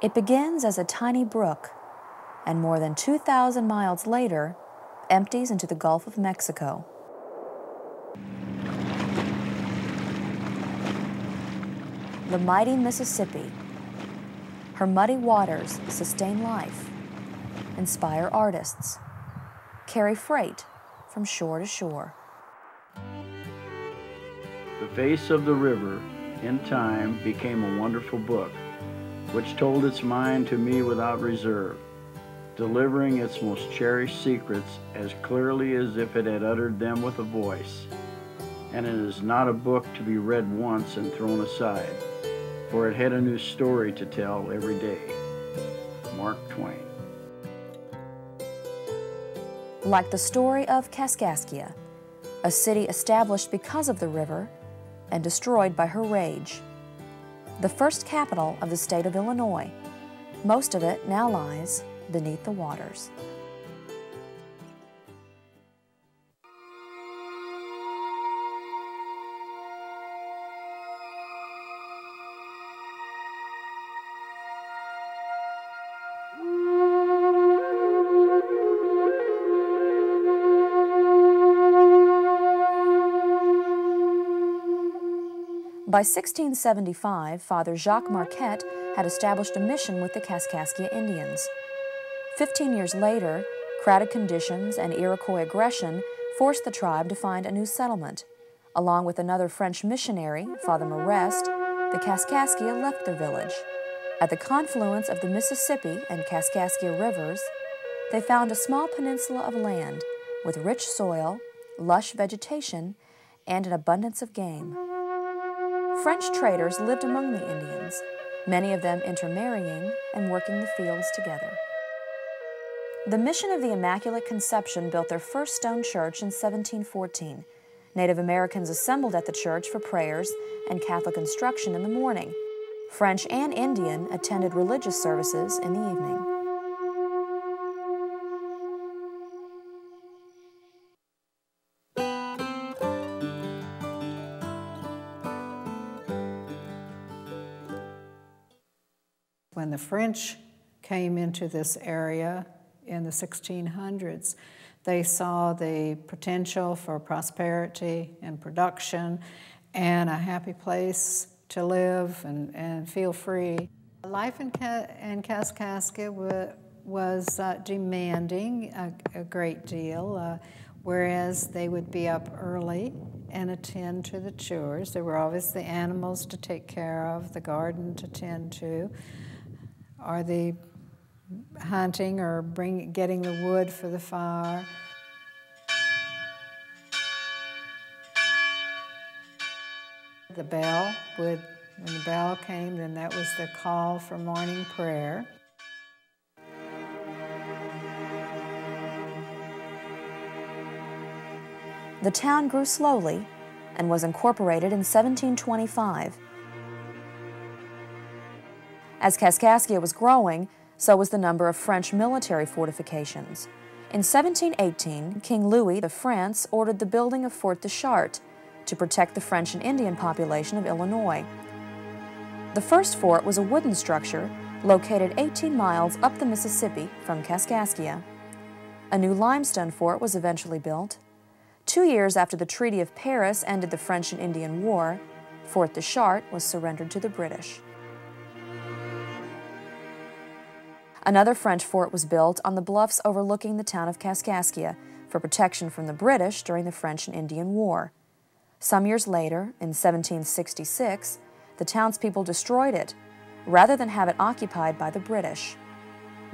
It begins as a tiny brook, and more than 2,000 miles later, empties into the Gulf of Mexico. The mighty Mississippi. Her muddy waters sustain life, inspire artists, carry freight from shore to shore. The Face of the River, in time, became a wonderful book, which told its mind to me without reserve, delivering its most cherished secrets as clearly as if it had uttered them with a voice. And it is not a book to be read once and thrown aside, for it had a new story to tell every day. Mark Twain. Like the story of Kaskaskia, a city established because of the river and destroyed by her rage. The first capital of the state of Illinois, most of it now lies beneath the waters. By 1675, Father Jacques Marquette had established a mission with the Kaskaskia Indians. 15 years later, crowded conditions and Iroquois aggression forced the tribe to find a new settlement. Along with another French missionary, Father Marest, the Kaskaskia left their village. At the confluence of the Mississippi and Kaskaskia rivers, they found a small peninsula of land with rich soil, lush vegetation, and an abundance of game. French traders lived among the Indians, many of them intermarrying and working the fields together. The Mission of the Immaculate Conception built their first stone church in 1714. Native Americans assembled at the church for prayers and Catholic instruction in the morning. French and Indian attended religious services in the evening. When the French came into this area in the 1600s, they saw the potential for prosperity and production and a happy place to live and feel free. Life in Kaskaskia was demanding a great deal, whereas they would be up early and attend to the chores. There were obviously animals to take care of, the garden to tend to, or the hunting or getting the wood for the fire. The bell when the bell came, then that was the call for morning prayer. The town grew slowly and was incorporated in 1725. As Kaskaskia was growing, so was the number of French military fortifications. In 1718, King Louis of France ordered the building of Fort Deschartres to protect the French and Indian population of Illinois. The first fort was a wooden structure located 18 miles up the Mississippi from Kaskaskia. A new limestone fort was eventually built. 2 years after the Treaty of Paris ended the French and Indian War, Fort Deschartres was surrendered to the British. Another French fort was built on the bluffs overlooking the town of Kaskaskia for protection from the British during the French and Indian War. Some years later, in 1766, the townspeople destroyed it, rather than have it occupied by the British.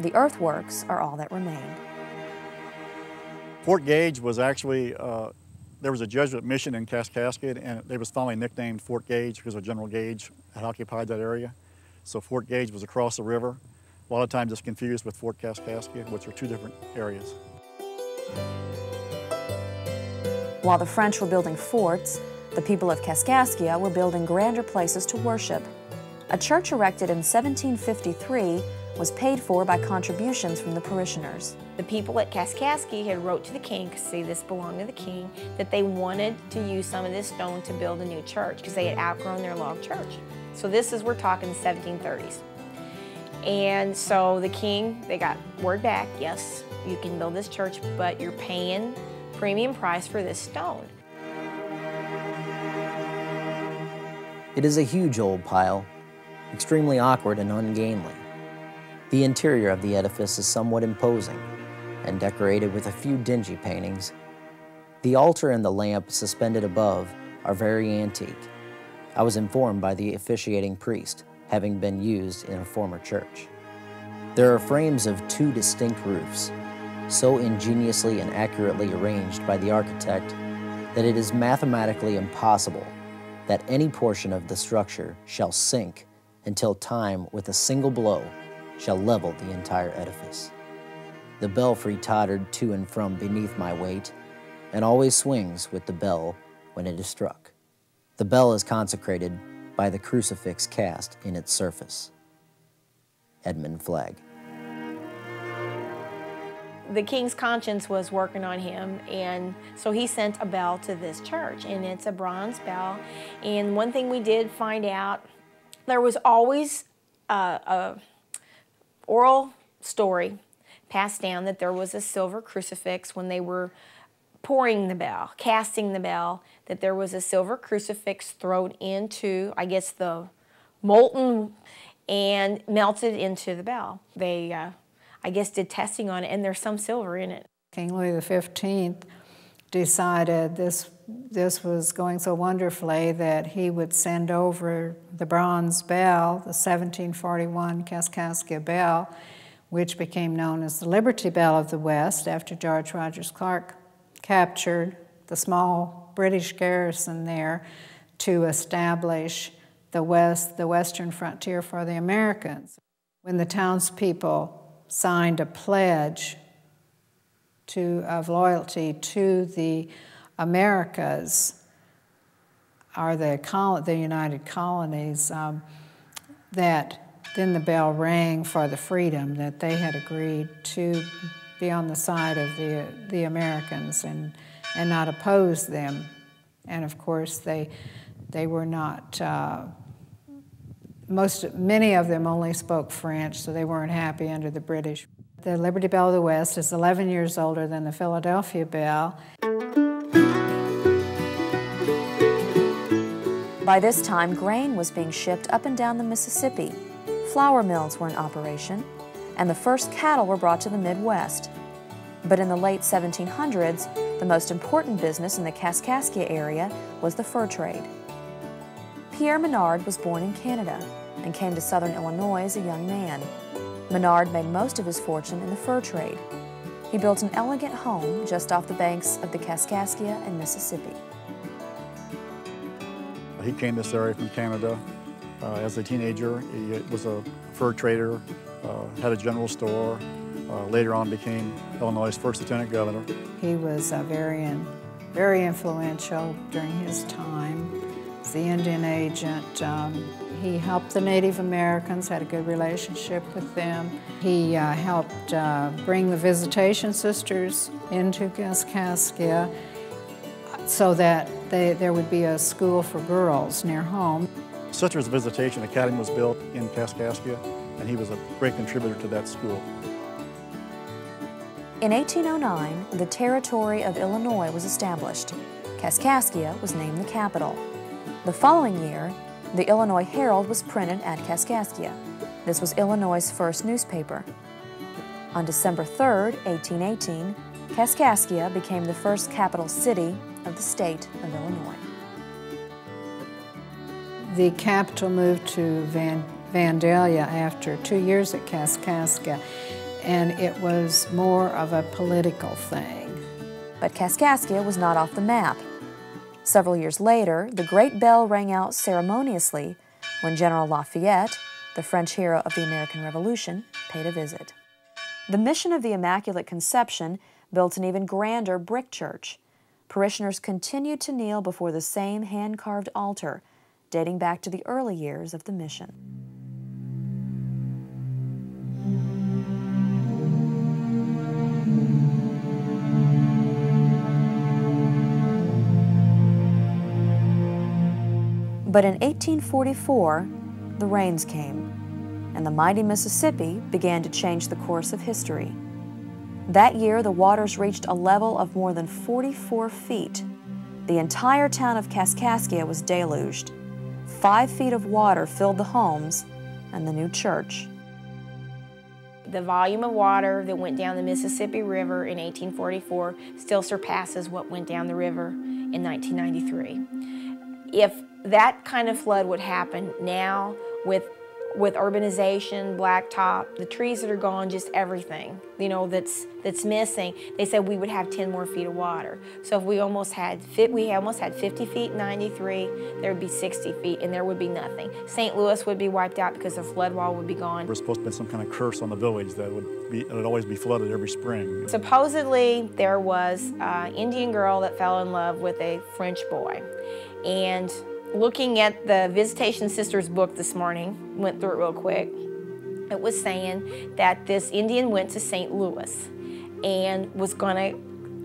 The earthworks are all that remain. Fort Gage was actually, there was a Jesuit mission in Kaskaskia, and it was finally nicknamed Fort Gage because General Gage had occupied that area. So Fort Gage was across the river. A lot of times it's confused with Fort Kaskaskia, which are two different areas. While the French were building forts, the people of Kaskaskia were building grander places to worship. A church erected in 1753 was paid for by contributions from the parishioners. The people at Kaskaskia had wrote to the king, because see, this belonged to the king, that they wanted to use some of this stone to build a new church because they had outgrown their log church. So this is, we're talking 1730s. And so the king, they got word back, yes, you can build this church, but you're paying premium price for this stone. It is a huge old pile, extremely awkward and ungainly. The interior of the edifice is somewhat imposing and decorated with a few dingy paintings. The altar and the lamp suspended above are very antique. I was informed by the officiating priest, having been used in a former church. There are frames of 2 distinct roofs, so ingeniously and accurately arranged by the architect that it is mathematically impossible that any portion of the structure shall sink until time with a single blow shall level the entire edifice. The belfry tottered to and from beneath my weight and always swings with the bell when it is struck. The bell is consecrated by the crucifix cast in its surface. Edmund Flagg. The king's conscience was working on him, and so he sent a bell to this church, and it's a bronze bell. And one thing we did find out, there was always a oral story passed down that there was a silver crucifix when they were pouring the bell, casting the bell, that there was a silver crucifix thrown into, I guess, the molten and melted into the bell. They, I guess, did testing on it, and there's some silver in it. King Louis XV decided this was going so wonderfully that he would send over the bronze bell, the 1741 Kaskaskia bell, which became known as the Liberty Bell of the West after George Rogers Clark captured the small British garrison there to establish the western frontier for the Americans. When the townspeople signed a pledge of loyalty to the Americas, or the United Colonies, that then the bell rang for the freedom that they had agreed to be on the side of the Americans and not oppose them. And of course, they were not. Many of them only spoke French, so they weren't happy under the British. The Liberty Bell of the West is 11 years older than the Philadelphia Bell. By this time, grain was being shipped up and down the Mississippi. Flour mills were in operation, and the first cattle were brought to the Midwest. But in the late 1700s, the most important business in the Kaskaskia area was the fur trade. Pierre Menard was born in Canada and came to southern Illinois as a young man. Menard made most of his fortune in the fur trade. He built an elegant home just off the banks of the Kaskaskia and Mississippi. He came to this area from Canada as a teenager. He was a fur trader, had a general store, later on became Illinois' first lieutenant governor. He was very influential during his time. As the Indian agent, he helped the Native Americans, had a good relationship with them. He helped bring the Visitation Sisters into Kaskaskia so that there would be a school for girls near home. Sisters Visitation Academy was built in Kaskaskia, and he was a great contributor to that school. In 1809, the territory of Illinois was established. Kaskaskia was named the capital. The following year, the Illinois Herald was printed at Kaskaskia. This was Illinois' first newspaper. On December 3, 1818, Kaskaskia became the first capital city of the state of Illinois. The capital moved to Vandalia after 2 years at Kaskaskia, and it was more of a political thing. But Kaskaskia was not off the map. Several years later, the great bell rang out ceremoniously when General Lafayette, the French hero of the American Revolution, paid a visit. The Mission of the Immaculate Conception built an even grander brick church. Parishioners continued to kneel before the same hand-carved altar, dating back to the early years of the mission. But in 1844, the rains came, and the mighty Mississippi began to change the course of history. That year, the waters reached a level of more than 44 feet. The entire town of Kaskaskia was deluged. 5 feet of water filled the homes and the new church. The volume of water that went down the Mississippi River in 1844 still surpasses what went down the river in 1993. If that kind of flood would happen now with urbanization, blacktop, the trees that are gone, just everything, you know, that's missing, they said we would have 10 more feet of water. So if we almost had 50 feet in 93, there would be 60 feet and there would be nothing. St. Louis would be wiped out because the flood wall would be gone. There was supposed to be some kind of curse on the village that it would always be flooded every spring. Supposedly there was an Indian girl that fell in love with a French boy, and looking at the Visitation Sisters book this morning, went through it real quick, it was saying that this Indian went to St. Louis and was gonna,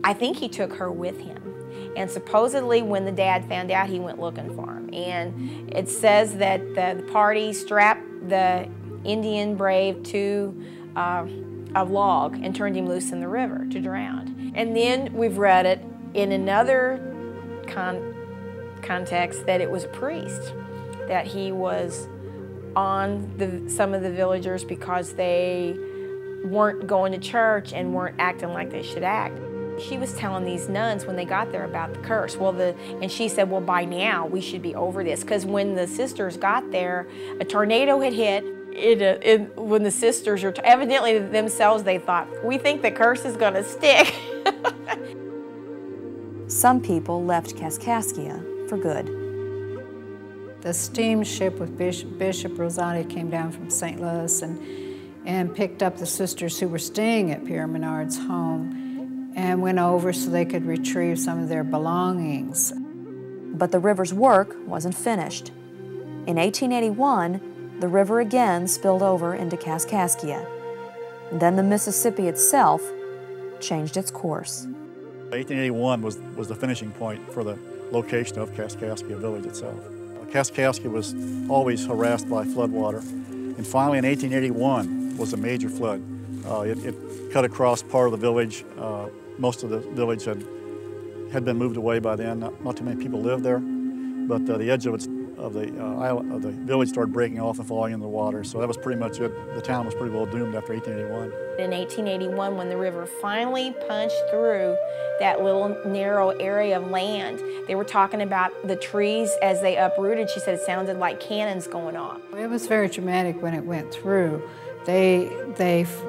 I think he took her with him. And supposedly when the dad found out, he went looking for him. And it says that the party strapped the Indian brave to a log and turned him loose in the river to drown. And then we've read it in another context that it was a priest, that he was on some of the villagers because they weren't going to church and weren't acting like they should act. She was telling these nuns when they got there about the curse. And she said, well, by now we should be over this, because when the sisters got there, a tornado had hit. When the sisters are evidently themselves, they thought, we think the curse is going to stick. Some people left Kaskaskia for good. The steamship with Bishop Rosati came down from St. Louis and picked up the sisters who were staying at Pierre Menard's home and went over so they could retrieve some of their belongings. But the river's work wasn't finished. In 1881, the river again spilled over into Kaskaskia. Then the Mississippi itself changed its course. 1881 was the finishing point for the location of Kaskaskia village itself. Kaskaskia was always harassed by floodwater, and finally in 1881 was a major flood. It cut across part of the village. Most of the village had been moved away by then. Not too many people lived there, but the edge of the village started breaking off and falling into the water. So that was pretty much it. The town was pretty well doomed after 1881. In 1881, when the river finally punched through that little narrow area of land, they were talking about the trees as they uprooted. She said it sounded like cannons going off. It was very dramatic when it went through. They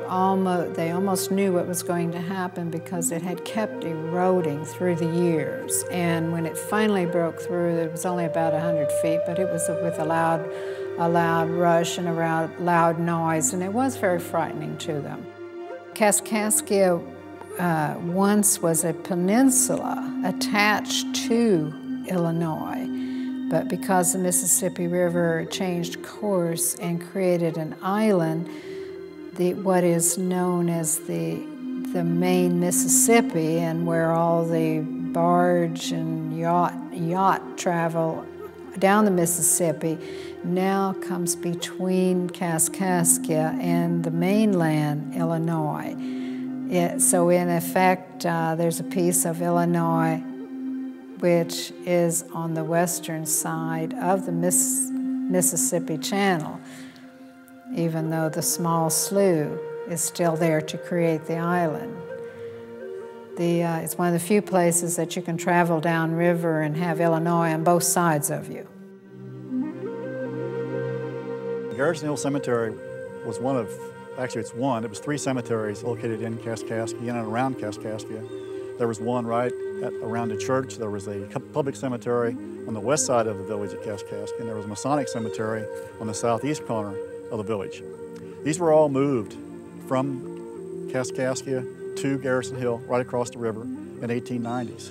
almost knew what was going to happen because it had kept eroding through the years. And when it finally broke through, it was only about 100 feet, but it was with a loud rush and a loud noise, and it was very frightening to them. Kaskaskia once was a peninsula attached to Illinois, but because the Mississippi River changed course and created an island, what is known as the main Mississippi, and where all the barge and yacht travel down the Mississippi, now comes between Kaskaskia and the mainland Illinois. So in effect, there's a piece of Illinois which is on the western side of the Mississippi Channel, even though the small slough is still there to create the island. It's one of the few places that you can travel downriver and have Illinois on both sides of you. Garrison Hill Cemetery was one of, actually it was 3 cemeteries located in Kaskaskia, in and around Kaskaskia. There was one right around the church. There was a public cemetery on the west side of the village at Kaskaskia, and there was a Masonic cemetery on the southeast corner of the village. These were all moved from Kaskaskia to Garrison Hill, right across the river, in the 1890s.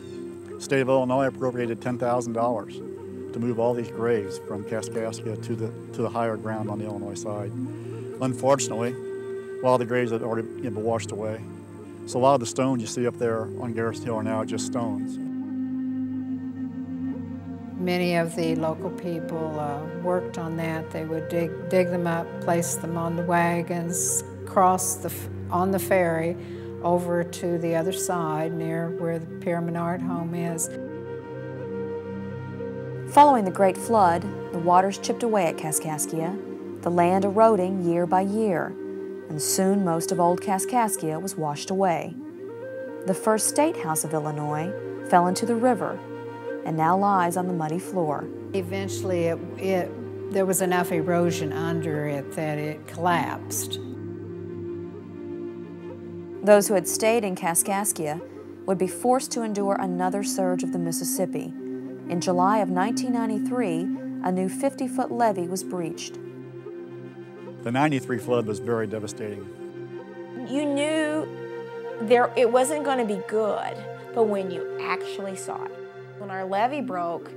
The state of Illinois appropriated $10,000 to move all these graves from Kaskaskia to the higher ground on the Illinois side. Unfortunately, a lot of the graves had already been washed away. So a lot of the stones you see up there on Garrison Hill are now just stones. Many of the local people worked on that. They would dig them up, place them on the wagons, cross on the ferry over to the other side near where the Pierre Menard home is. Following the Great Flood, the waters chipped away at Kaskaskia, the land eroding year by year, and soon most of old Kaskaskia was washed away. The first State House of Illinois fell into the river and now lies on the muddy floor. Eventually there was enough erosion under it that it collapsed. Those who had stayed in Kaskaskia would be forced to endure another surge of the Mississippi. In July of 1993, a new 50-foot levee was breached. The 93 flood was very devastating. You knew it wasn't going to be good, but when you actually saw it. When our levee broke,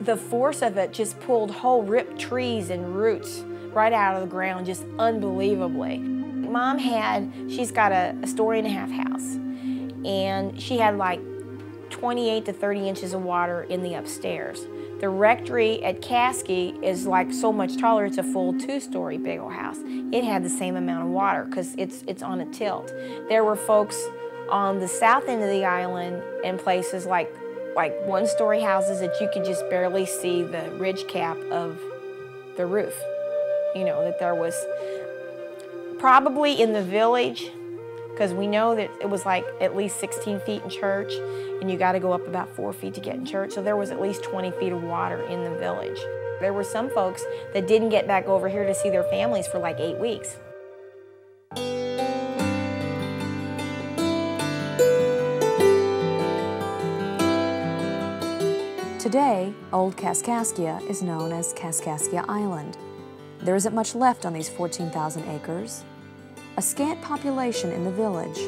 the force of it just pulled whole ripped trees and roots right out of the ground, just unbelievably. Mom she's got a story-and-a-half house, and she had like 28 to 30 inches of water in the upstairs. The rectory at Caskey is like so much taller, it's a full 2-story big old house. It had the same amount of water because it's on a tilt. There were folks on the south end of the island and places like 1-story houses that you could just barely see the ridge cap of the roof. You know, that there was probably in the village, because we know that it was like at least 16 feet in church, and you got to go up about 4 feet to get in church, so there was at least 20 feet of water in the village. There were some folks that didn't get back over here to see their families for like 8 weeks. Today, Old Kaskaskia is known as Kaskaskia Island. There isn't much left on these 14,000 acres. A scant population in the village.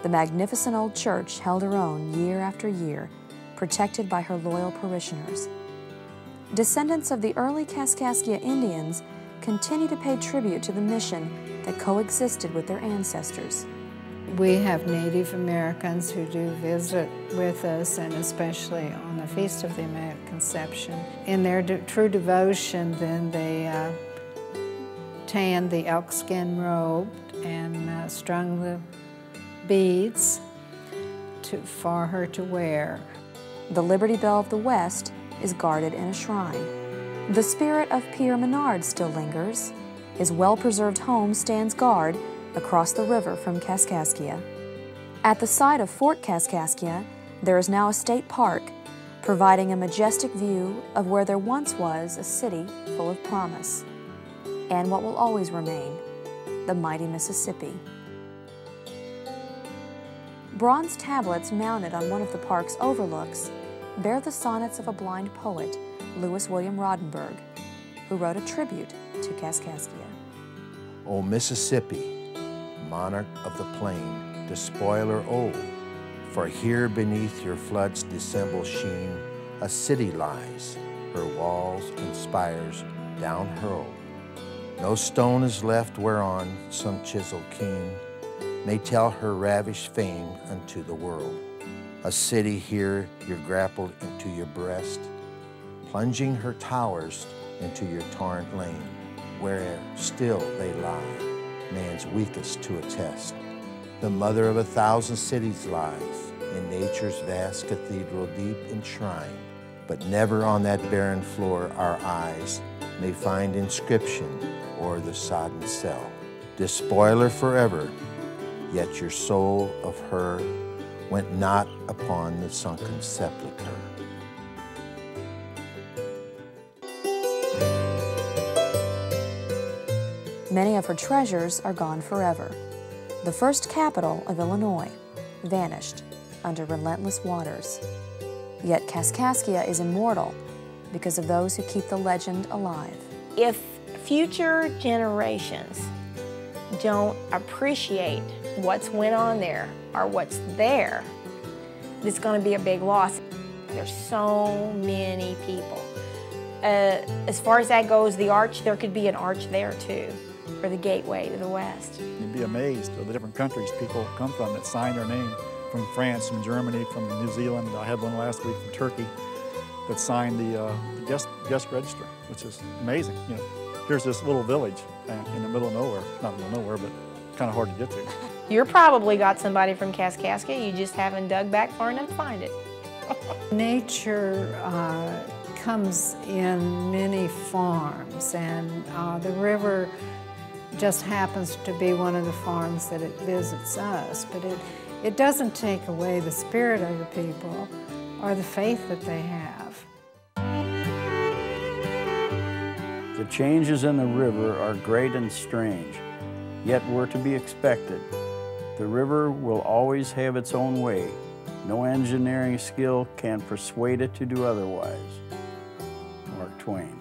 The magnificent old church held her own year after year, protected by her loyal parishioners. Descendants of the early Kaskaskia Indians continue to pay tribute to the mission that coexisted with their ancestors. We have Native Americans who do visit with us, and especially on the Feast of the Immaculate Conception. In their true devotion, then they tanned the elkskin robe and strung the beads for her to wear. The Liberty Bell of the West is guarded in a shrine. The spirit of Pierre Menard still lingers. His well-preserved home stands guard across the river from Kaskaskia. At the site of Fort Kaskaskia, there is now a state park, providing a majestic view of where there once was a city full of promise, and what will always remain, the mighty Mississippi. Bronze tablets mounted on one of the park's overlooks bear the sonnets of a blind poet, Louis William Rodenberg, who wrote a tribute to Kaskaskia. O Mississippi, monarch of the plain, despoiler old, for here beneath your flood's dissembled sheen, a city lies, her walls and spires down hurled. No stone is left whereon some chisel keen may tell her ravished fame unto the world. A city here you're grappled into your breast, plunging her towers into your torrent lane, where still they lie, man's weakest to attest. The mother of 1,000 cities lies in nature's vast cathedral deep enshrined, but never on that barren floor our eyes may find inscription o'er the sodden cell. Despoiler forever, yet your soul of her went not upon the sunken sepulchre. Many of her treasures are gone forever. The first capital of Illinois vanished under relentless waters. Yet Kaskaskia is immortal because of those who keep the legend alive. If future generations don't appreciate what's went on there or what's there, it's going to be a big loss. There's so many people. As far as that goes, the arch, there could be an arch there too, or the gateway to the west. You'd be amazed at the different countries people come from that sign their name, from France, from Germany, from New Zealand. I had one last week from Turkey that signed the guest register, which is amazing. You know, here's this little village in the middle of nowhere, not middle of nowhere, but kind of hard to get to. You're probably got somebody from Kaskaskia, you just haven't dug back far enough to find it. Nature comes in many forms, and the river just happens to be one of the farms that it visits us, but it doesn't take away the spirit of the people or the faith that they have. The changes in the river are great and strange, yet were to be expected. The river will always have its own way. No engineering skill can persuade it to do otherwise. Mark Twain.